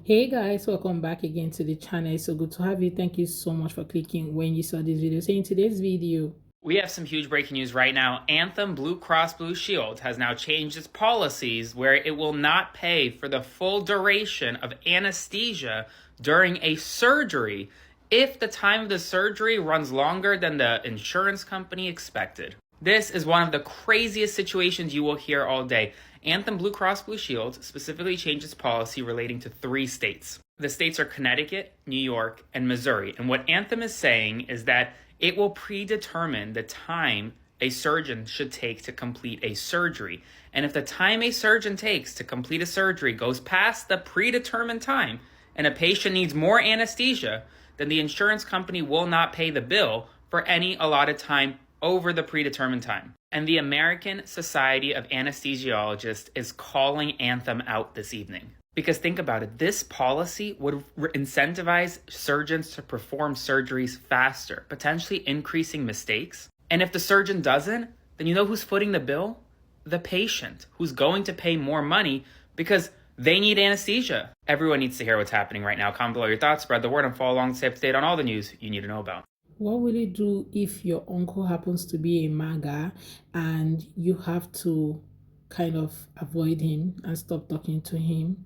Hey guys, welcome back again to the channel. It's so good to have you. Thank you so much for clicking when you saw this video. So in today's video, we have some huge breaking news right now. Anthem Blue Cross Blue Shield has now changed its policies where it will not pay for the full duration of anesthesia during a surgery if the time of the surgery runs longer than the insurance company expected. This is one of the craziest situations you will hear all day. Anthem Blue Cross Blue Shield specifically changed its policy relating to 3 states. The states are Connecticut, New York, and Missouri. And what Anthem is saying is that it will predetermine the time a surgeon should take to complete a surgery. And if the time a surgeon takes to complete a surgery goes past the predetermined time and a patient needs more anesthesia, then the insurance company will not pay the bill for any allotted time over the predetermined time. And the American Society of Anesthesiologists is calling Anthem out this evening. Because think about it, this policy would incentivize surgeons to perform surgeries faster, potentially increasing mistakes. And if the surgeon doesn't, then you know who's footing the bill? The patient, who's going to pay more money because they need anesthesia. Everyone needs to hear what's happening right now. Comment below your thoughts, spread the word, and follow along to stay up to date on all the news you need to know about. what will you do if your uncle happens to be a MAGA and you have to kind of avoid him and stop talking to him?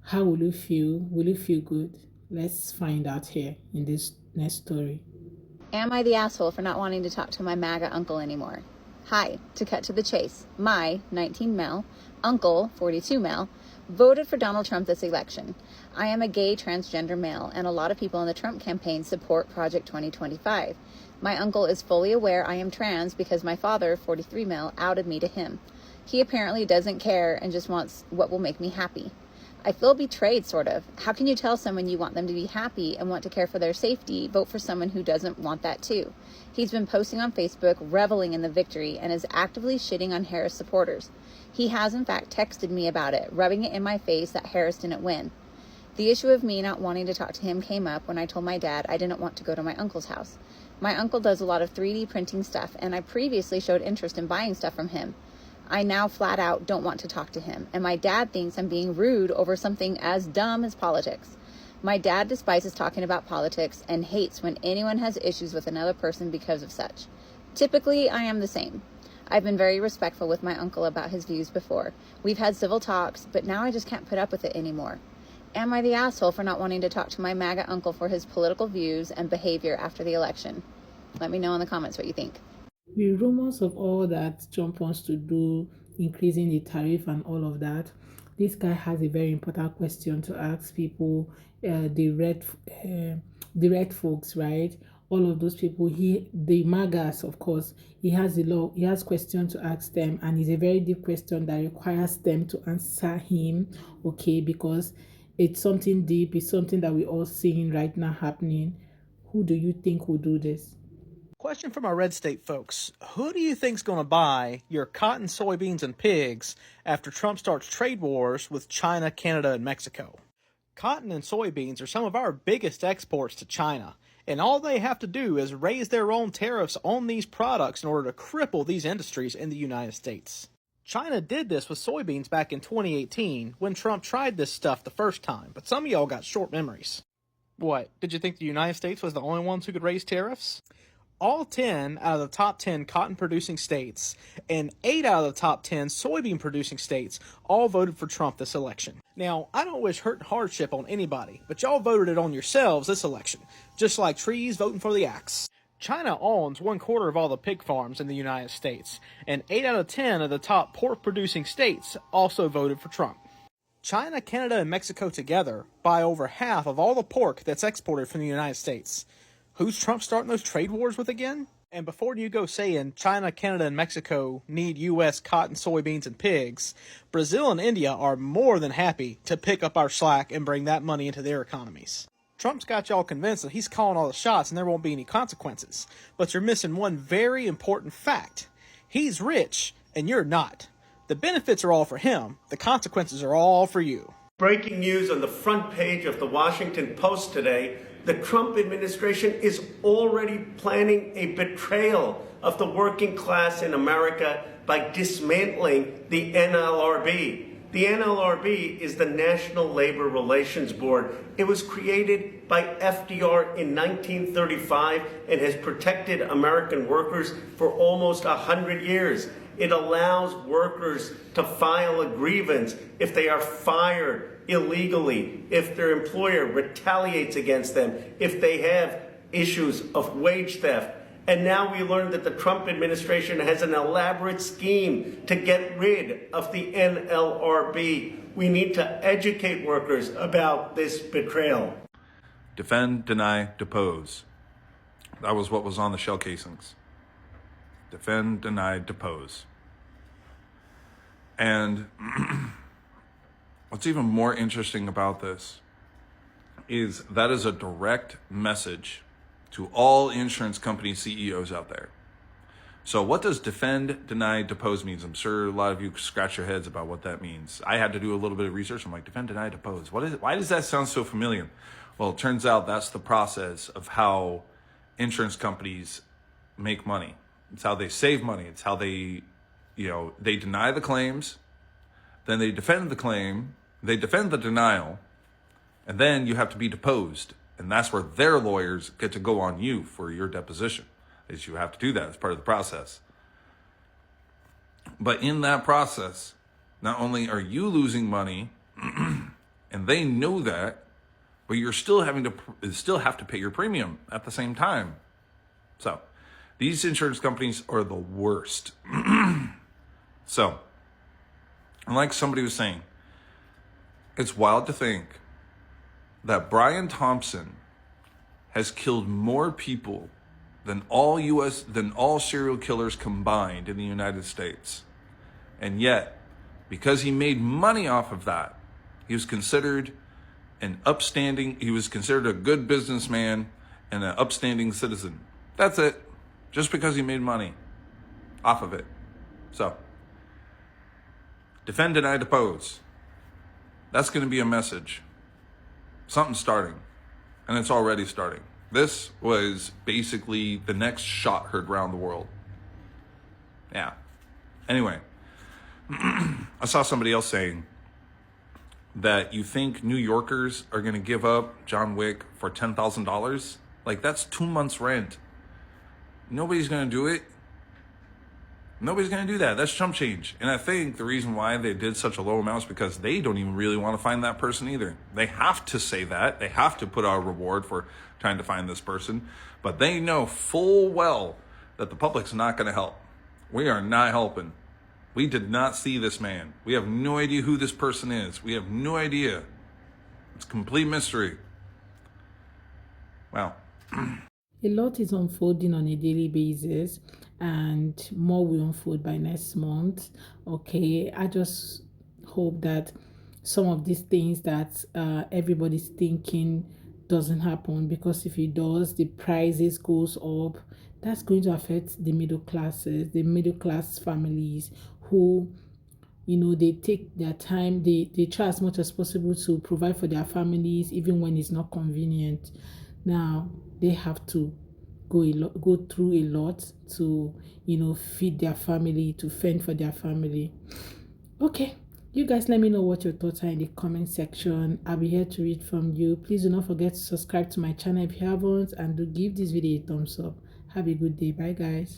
How will you feel? Will you feel good? Let's find out here in this next story. Am I the asshole for not wanting to talk to my MAGA uncle anymore? Hi, to cut to the chase, my 19 male, uncle 42 male, voted for Donald Trump this election. I am a gay transgender male, and a lot of people in the Trump campaign support Project 2025. My uncle is fully aware I am trans because my father, 43 male, outed me to him. He apparently doesn't care and just wants what will make me happy. I feel betrayed, sort of. How can you tell someone you want them to be happy and want to care for their safety, vote for someone who doesn't want that too? He's been posting on Facebook, reveling in the victory, and is actively shitting on Harris supporters. He has, in fact, texted me about it, rubbing it in my face that Harris didn't win. The issue of me not wanting to talk to him came up when I told my dad I didn't want to go to my uncle's house. My uncle does a lot of 3D printing stuff, and I previously showed interest in buying stuff from him. I now flat out don't want to talk to him, and my dad thinks I'm being rude over something as dumb as politics. My dad despises talking about politics and hates when anyone has issues with another person because of such. Typically, I am the same. I've been very respectful with my uncle about his views before. We've had civil talks, but now I just can't put up with it anymore. Am I the asshole for not wanting to talk to my MAGA uncle for his political views and behavior after the election? Let me know in the comments what you think. With rumors of all that Trump wants to do, increasing the tariff and all of that, this guy has a very important question to ask people, the red folks, right? All of those people, the MAGAs, of course, he has questions to ask them, and it's a very deep question that requires them to answer him, okay, because it's something deep, it's something that we're all seeing right now happening. Who do you think will do this? Question from our red state folks. Who do you think's going to buy your cotton, soybeans, and pigs after Trump starts trade wars with China, Canada, and Mexico? Cotton and soybeans are some of our biggest exports to China, and all they have to do is raise their own tariffs on these products in order to cripple these industries in the United States. China did this with soybeans back in 2018 when Trump tried this stuff the first time, but some of y'all got short memories. What, did you think the United States was the only ones who could raise tariffs? All 10 out of the top 10 cotton-producing states and 8 out of the top 10 soybean-producing states all voted for Trump this election. Now, I don't wish hurt and hardship on anybody, but y'all voted it on yourselves this election, just like trees voting for the axe. China owns 1/4 of all the pig farms in the United States, and 8 out of 10 of the top pork-producing states also voted for Trump. China, Canada, and Mexico together buy over half of all the pork that's exported from the United States. Who's Trump starting those trade wars with again? And before you go saying China, Canada, and Mexico need U.S. cotton, soybeans, and pigs, Brazil and India are more than happy to pick up our slack and bring that money into their economies. Trump's got y'all convinced that he's calling all the shots and there won't be any consequences. But you're missing one very important fact. He's rich, and you're not. The benefits are all for him. The consequences are all for you. Breaking news on the front page of the Washington Post today. The Trump administration is already planning a betrayal of the working class in America by dismantling the NLRB. The NLRB is the National Labor Relations Board. It was created by FDR in 1935 and has protected American workers for almost 100 years. It allows workers to file a grievance if they are fired illegally, if their employer retaliates against them, if they have issues of wage theft. And now we learned that the Trump administration has an elaborate scheme to get rid of the NLRB. We need to educate workers about this betrayal. Defend, deny, depose. That was what was on the shell casings. Defend, deny, depose. And what's even more interesting about this is that is a direct message to all insurance company CEOs out there. So what does defend, deny, depose means? I'm sure a lot of you scratch your heads about what that means. I had to do a little bit of research. I'm like, defend, deny, depose. What is it? Why does that sound so familiar? Well, it turns out that's the process of how insurance companies make money. It's how they save money. It's how they deny the claims, then they defend the claim, they defend the denial, and then you have to be deposed. And that's where their lawyers get to go on you for your deposition. Is you have to do that as part of the process. But in that process, not only are you losing money, and they know that, but you're still have to pay your premium at the same time. So these insurance companies are the worst. So, and like somebody was saying, it's wild to think that Brian Thompson has killed more people than all serial killers combined in the United States. And yet, because he made money off of that, he was considered a good businessman and an upstanding citizen. That's it. Just because he made money off of it. So, defend, deny, depose. That's going to be a message. Something's starting, and it's already starting. This was basically the next shot heard around the world. Yeah. Anyway, I saw somebody else saying that you think New Yorkers are going to give up John Wick for $10,000? Like, that's 2 months' rent. Nobody's going to do it. Nobody's going to do that. That's chump change. And I think the reason why they did such a low amount is because they don't even really want to find that person either. They have to say that. They have to put out a reward for trying to find this person. But they know full well that the public's not going to help. We are not helping. We did not see this man. We have no idea who this person is. We have no idea. It's a complete mystery. Wow. A lot is unfolding on a daily basis, and more will unfold by next month. Okay, I just hope that some of these things that everybody's thinking doesn't happen, because if it does, the prices goes up. That's going to affect the middle classes, the middle class families who, they take their time, they try as much as possible to provide for their families, even when it's not convenient. Now they have to go through a lot to feed their family, to fend for their family. Okay, you guys, let me know what your thoughts are in the comment section. I'll be here to read from you. Please do not forget to subscribe to my channel if you haven't, and do give this video a thumbs up. Have a good day. Bye guys.